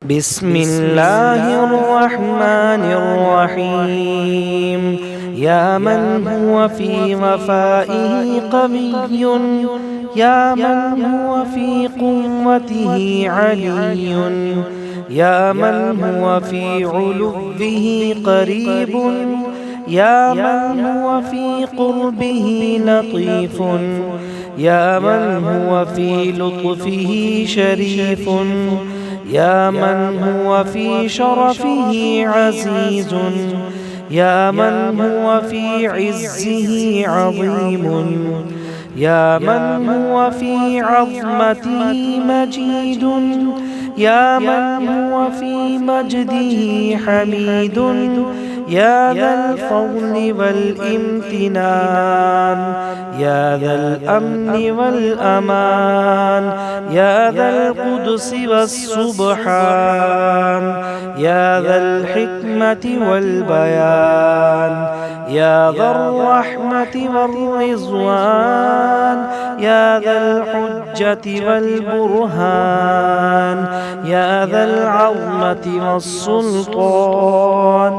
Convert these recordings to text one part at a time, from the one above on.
बिस्मिल्लाहिर रहमानिर रहीम। या मन हुवा फी वफ़ाइही क़विय्युन, या मन हुवा फी क़ुव्वतिही अलिय्युन, या मन हुवा फी उलुव्विही क़रीबुन, या मन हुवा फी क़ुर्बिही लतीफ़ुन, या मन हुवा फी लुत्फ़िही शरीफ़ुन, या मन हुवा फी शरफ़िही अज़ीज़ुन, या मन हुवा फी इज़्ज़िही अज़ीमुन, या मन हुवा फी अज़्मतिही मजीदुन, या मन हुवा फी मजदिही हमीदुन, या ज़ल फ़ज़्लि वल इम्तिनान, या ज़ल अम्नि वल अमान, या ज़ल क़ुद्सी वस्सुब्हान, या ज़ल हिक्मति वल बयान, या ज़र रहमति वर रिज़वान, या ज़ल हुज्जति वल बुरहान, या ज़ल अज़्मति वस्सुल्तान,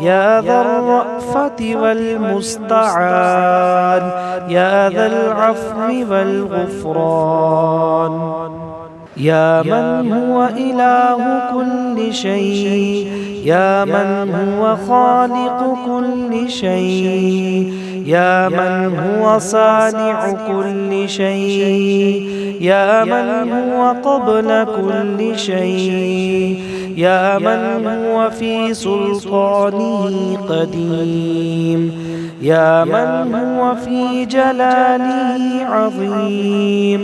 या ज़र रअफ़ति वल मुस्तआन, या ज़ल अफ़्वी वल गुफ़रान। या मन हुवा इलाहु कुल्लि शै, या मन हुवा ख़ालिक़ु कुल्लि शै, या मन हुवा सानिअु कुल्लि शै, या मन हुवा क़ब्ल कुल्लि शै, या मन हुवा फी सुल्तानिही क़दीम, या मन हुवा फी जलालिही अज़ीम।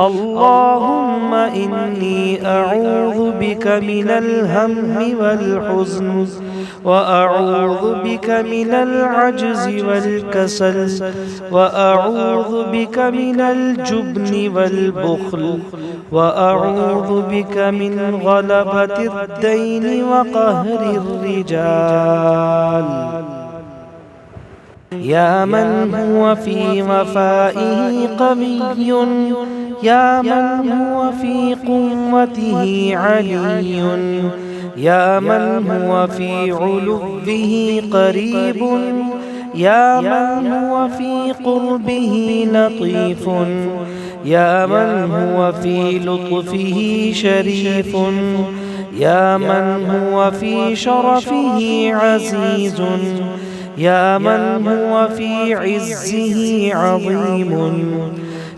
अल्लाहुम्मा इन्नी अऊज़ु बिका मिनल हम्मि वल हुज़्न, व अऊज़ु बिका मिनल अज्ज़ि वल कसल, व अऊज़ु बिका मिनल जुब्नि वल बुख़्ल, व अऊज़ु बिका मिन ग़लबतिद दैनि व क़हरिर रिजाल। या मन हुवा फी वफ़ाइही क़विय्युन, या मन हुवा फी क़ुव्वतिही अलिय्युन, या मन हुवा फी उलुव्विही क़रीबुन, या मन हुवा फी क़ुर्बिही लतीफ़ुन, या मन हुवा फी लुत्फ़िही शरीफ़ुन, या मन हुवा फी शरफ़िही अज़ीज़ुन, या मन हुवा फी इज़्ज़िही अज़ीमुन,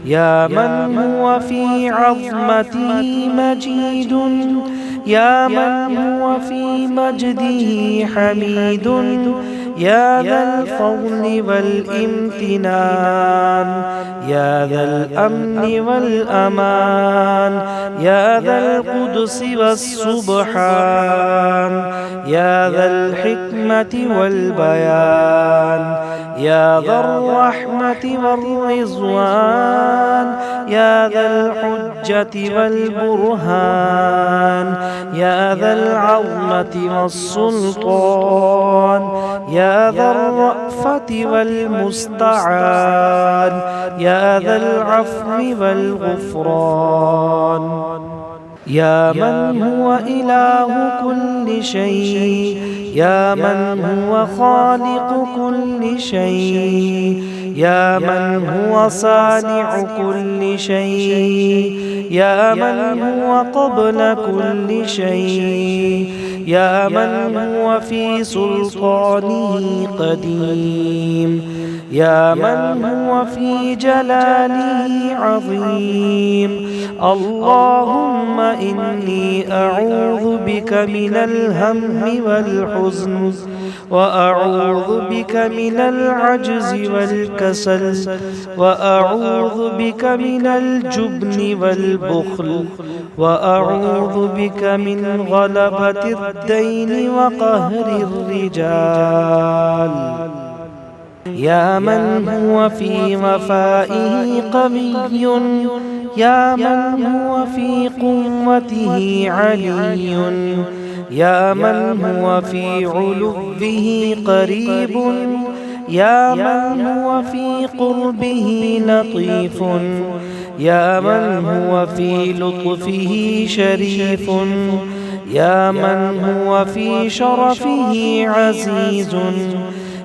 या मन हुवा फी अज़्मतिही मजीदुन, या मन हुवा फी मजदिही हमीदुन, या ज़ल फ़ज़्लि वल इम्तिनान, या ज़ल अम्नि वल अमान, या ज़ल क़ुद्सी वस्सुब्हान, या ज़ल हिक्मति वल बयान, या ज़र रहमति वर रिज़वान, या ज़ल हुज्जति वल बुरहान, या ज़ल अज़्मति वस्सुल्तान, या ज़र रअफ़ति वल मुस्तआन, या ज़ल अफ़्वी वल गुफ़रान। या मन हुवा इलाहु कुल्लि शै, या मन हुवा ख़ालिक़ु कुल्लि शै, या मन हुवा सानिअु कुल्लि शै, या मन हुवा क़ब्ल कुल्लि शै, या मन हुवा फी सुल्तानिही क़दीम, या मन हुवा फी जलालिही अज़ीम। अल्लाहुम्मा इन्नी अऊज़ु बिका मिनल हम्मि वल हुज़्न, व अऊज़ु बिका मिनल अज्ज़ि वल कसल, व अऊज़ु बिका मिनल जुब्नि वल बुख़्ल, व अऊज़ु बिका मिन ग़लबतिद दैनि व क़हरिर रिजाल। या मन हुवा फी वफ़ाइही क़विय्युन, या मन हुवा फी क़ुव्वतिही अलिय्युन, या मन हुवा फी उलुव्विही क़रीबुन, या मन हुवा फी क़ुर्बिही लतीफ़ुन, या मन हुवा फी लुत्फ़िही शरीफ़ुन, يا من هو في شرفه عزيز،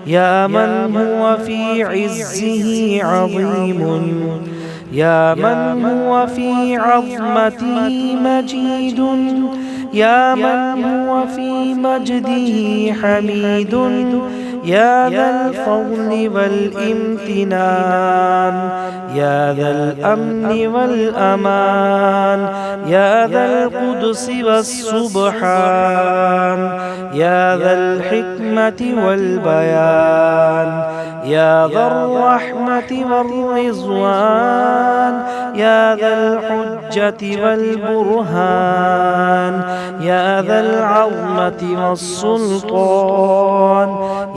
يا من هو في عزه عظيم، يا من هو في عظمته مجيد، يا من هو في مجده حميد، يا ذا الفضل والامتنان، يا ذا الأمن والأمان، يا ذا القدس والسبحان، يا ذا الحكمة والبيان، يا ذا الرحمة والرضوان، يا ذا الحجة والبرهان، يا ذا العظمة والسلطان،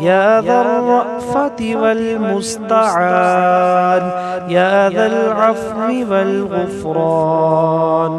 يا ذا الرأفة والمستعان، يا ذا العفو والغفران.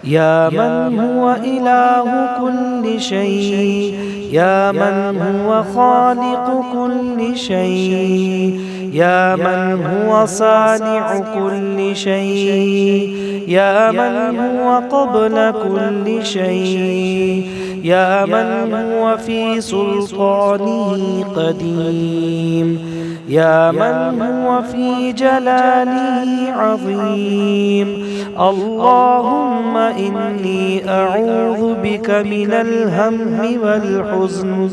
يا من هو إله كل شيء، يا من هو خالق كل شيء، يا من هو صانع كل شيء، يا من هو قبل كل شيء، يا من هو في سلطانه قديم، يا من هو في جلاله عظيم. اللهم إني أعوذ بك من الهم والحزن،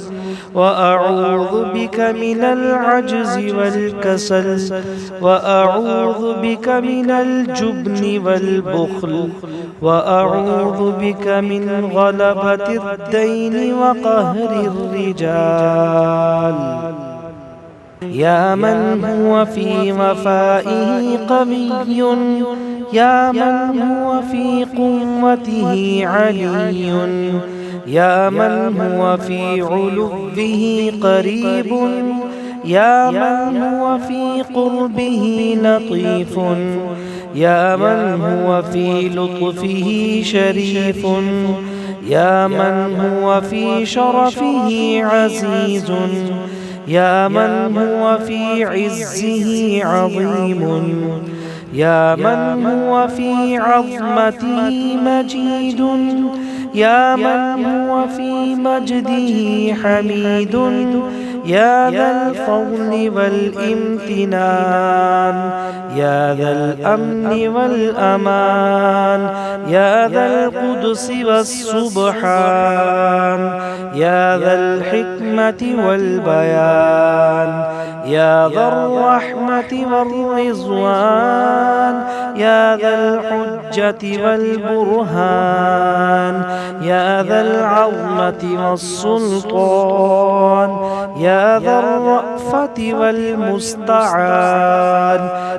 وأعوذ بك من العجز والكسل، وأعوذ بك من الجبن والبخل، وأعوذ بك من غلبة الدين وقهر الرجال. يا من هو في وفائه قوي، يا من هو في قوته علي، يا من هو في علوه قريب، يا من هو في قربه لطيف، يا من هو في لطفه شريف، يا من هو في شرفه عزيز، يا من هو في عزه عظيم، يا من هو في عظمته مجيد، يا من هو في مجده حميد، يا ذا الفضل والامتنان، يا ذا الأمن والأمان، يا ذا القدس والسبحان، يا ذا الحكمة والبيان، يا ذا الرحمة والرضوان، يا ذا الحجة والبرهان، يا ذا العظمة والسلطان، يا ذا الرأفة والمستعان،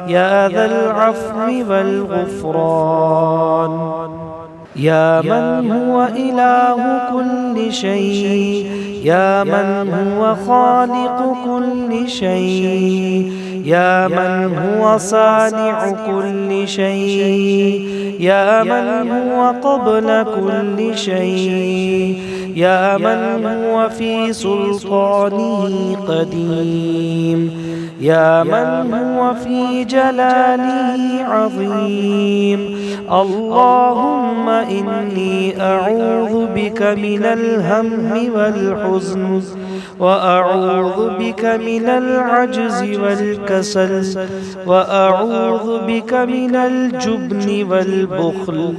يا ذا العفو والغفران. يا من هو إله كل شيء، يا من هو خالق كل شيء، يا من هو صانع كل شيء، يا من هو قبل كل شيء، يا من هو في سلطانه قديم، يا من هو في جلاله عظيم. اللهم إني أعوذ بك من الهم والحزن، وأعوذ بك من العجز والكسل، وأعوذ بك من الجبن والبخل،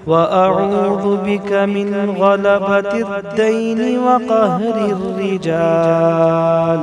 وأعوذ بك من غلبة الدين وقهر الرجال.